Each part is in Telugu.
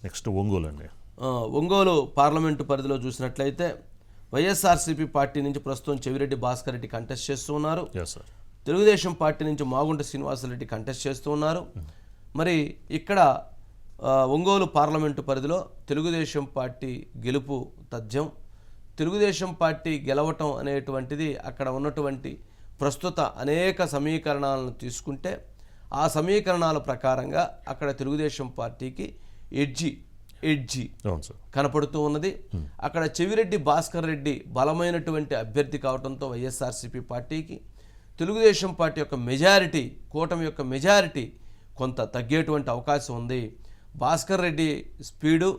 నెక్స్ట్ ఒంగోలు అండి. ఒంగోలు పార్లమెంటు పరిధిలో చూసినట్లయితే వైఎస్ఆర్సీపీ పార్టీ నుంచి ప్రస్తుతం చెవిరెడ్డి భాస్కర్ రెడ్డి కంటెస్ట్ చేస్తూ ఉన్నారు. తెలుగుదేశం పార్టీ నుంచి మాగుంట శ్రీనివాసరెడ్డి కంటెస్ట్ చేస్తూ ఉన్నారు. మరి ఇక్కడ ఒంగోలు పార్లమెంటు పరిధిలో తెలుగుదేశం పార్టీ గెలుపు తథ్యం. తెలుగుదేశం పార్టీ గెలవటం అనేటువంటిది అక్కడ ఉన్నటువంటి ప్రస్తుత అనేక సమీకరణాలను తీసుకుంటే ఆ సమీకరణాల ప్రకారంగా అక్కడ తెలుగుదేశం పార్టీకి ఎడ్జి కనపడుతూ ఉన్నది. అక్కడ చెవిరెడ్డి భాస్కర్ రెడ్డి బలమైనటువంటి అభ్యర్థి కావడంతో వైఎస్ఆర్సీపీ పార్టీకి తెలుగుదేశం పార్టీ యొక్క మెజారిటీ, కూటమి యొక్క మెజారిటీ కొంత తగ్గేటువంటి అవకాశం ఉంది. భాస్కర్ రెడ్డి స్పీడు,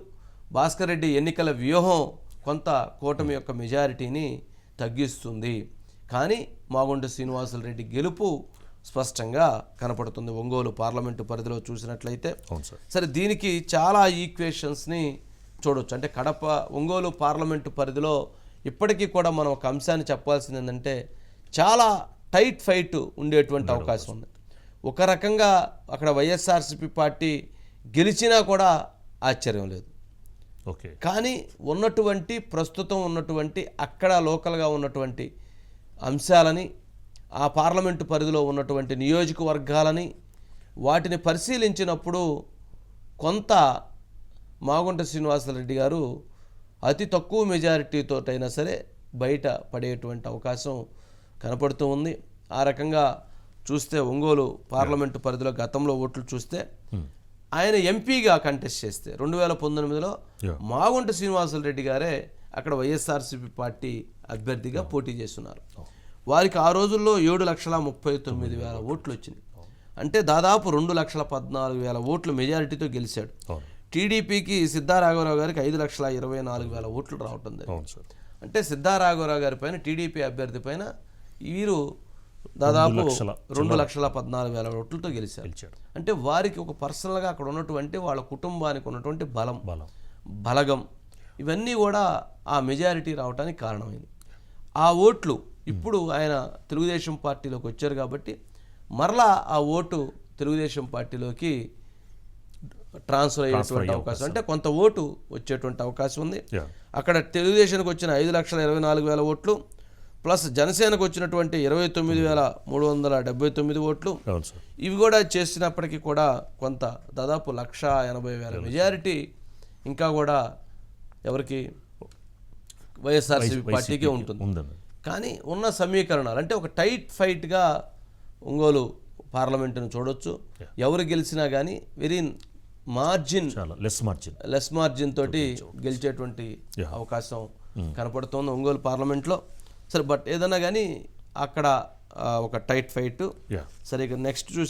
భాస్కర్ రెడ్డి ఎన్నికల వ్యూహం కొంత కూటమి యొక్క మెజారిటీని తగ్గిస్తుంది. కానీ మాగుంట శ్రీనివాసరెడ్డి గెలుపు స్పష్టంగా కనపడుతుంది ఒంగోలు పార్లమెంటు పరిధిలో చూసినట్లయితే. సరే, దీనికి చాలా ఈక్వేషన్స్ని చూడవచ్చు. అంటే ఒంగోలు పార్లమెంటు పరిధిలో ఇప్పటికీ కూడా మనం ఒక అంశాన్ని చెప్పాల్సింది ఏంటంటే చాలా టైట్ ఫైట్ ఉండేటువంటి అవకాశం ఉంది. ఒక రకంగా అక్కడ వైఎస్ఆర్సీపీ పార్టీ గెలిచినా కూడా ఆశ్చర్యం లేదు. కానీ ప్రస్తుతం ఉన్నటువంటి అక్కడ లోకల్గా ఉన్నటువంటి అంశాలని, ఆ పార్లమెంటు పరిధిలో ఉన్నటువంటి నియోజకవర్గాలని వాటిని పరిశీలించినప్పుడు కొంత మాగుంట శ్రీనివాసరెడ్డి గారు అతి తక్కువ మెజారిటీతోటైనా సరే బయట పడేటువంటి అవకాశం కనపడుతూ ఉంది. ఆ రకంగా చూస్తే ఒంగోలు పార్లమెంటు పరిధిలో గతంలో ఓట్లు చూస్తే ఆయన ఎంపీగా కంటెస్ట్ చేస్తే 2019లో మాగుంట శ్రీనివాసరెడ్డి గారే అక్కడ వైఎస్ఆర్సీపీ పార్టీ అభ్యర్థిగా పోటీ చేస్తున్నారు. వారికి ఆ రోజుల్లో 7,39,000 ఓట్లు వచ్చింది. అంటే దాదాపు 2,14,000 ఓట్లు మెజారిటీతో గెలిచాడు. టీడీపీకి సిద్ధారాఘవరావు గారికి 5,24,000 ఓట్లు రావటం జరిగింది. అంటే సిద్ధారాఘవరావు గారి పైన, టీడీపీ అభ్యర్థి పైన వీరు దాదాపు 2,14,000 ఓట్లతో గెలిచారు. అంటే వారికి ఒక పర్సనల్గా అక్కడ ఉన్నటువంటి వాళ్ళ కుటుంబానికి ఉన్నటువంటి బలగం ఇవన్నీ కూడా ఆ మెజారిటీ రావడానికి కారణమైంది. ఆ ఓట్లు ఇప్పుడు ఆయన తెలుగుదేశం పార్టీలోకి వచ్చారు కాబట్టి మరలా ఆ ఓటు తెలుగుదేశం పార్టీలోకి ట్రాన్స్ఫర్ అయ్యేటువంటి అవకాశం, అంటే కొంత ఓటు వచ్చేటువంటి అవకాశం ఉంది. అక్కడ తెలుగుదేశానికి వచ్చిన 5,24,000 ఓట్లు ప్లస్ జనసేనకు వచ్చినటువంటి 29,379 ఓట్లు, ఇవి కూడా చేసినప్పటికీ కూడా కొంత దాదాపు 1,80,000 మెజారిటీ ఇంకా కూడా ఎవరికి వైఎస్ఆర్సీపీ పార్టీకే ఉంటుంది. కానీ ఉన్న సమీకరణాలు అంటే ఒక టైట్ ఫైట్గా ఒంగోలు పార్లమెంటును చూడొచ్చు. ఎవరు గెలిచినా కానీ వెరీ లెస్ మార్జిన్ తోటి గెలిచేటువంటి అవకాశం కనపడుతోంది ఒంగోలు పార్లమెంట్లో. సరే, బట్ ఏదన్నా కానీ అక్కడ ఒక టైట్ ఫైట్. సరే, నెక్స్ట్ చూసి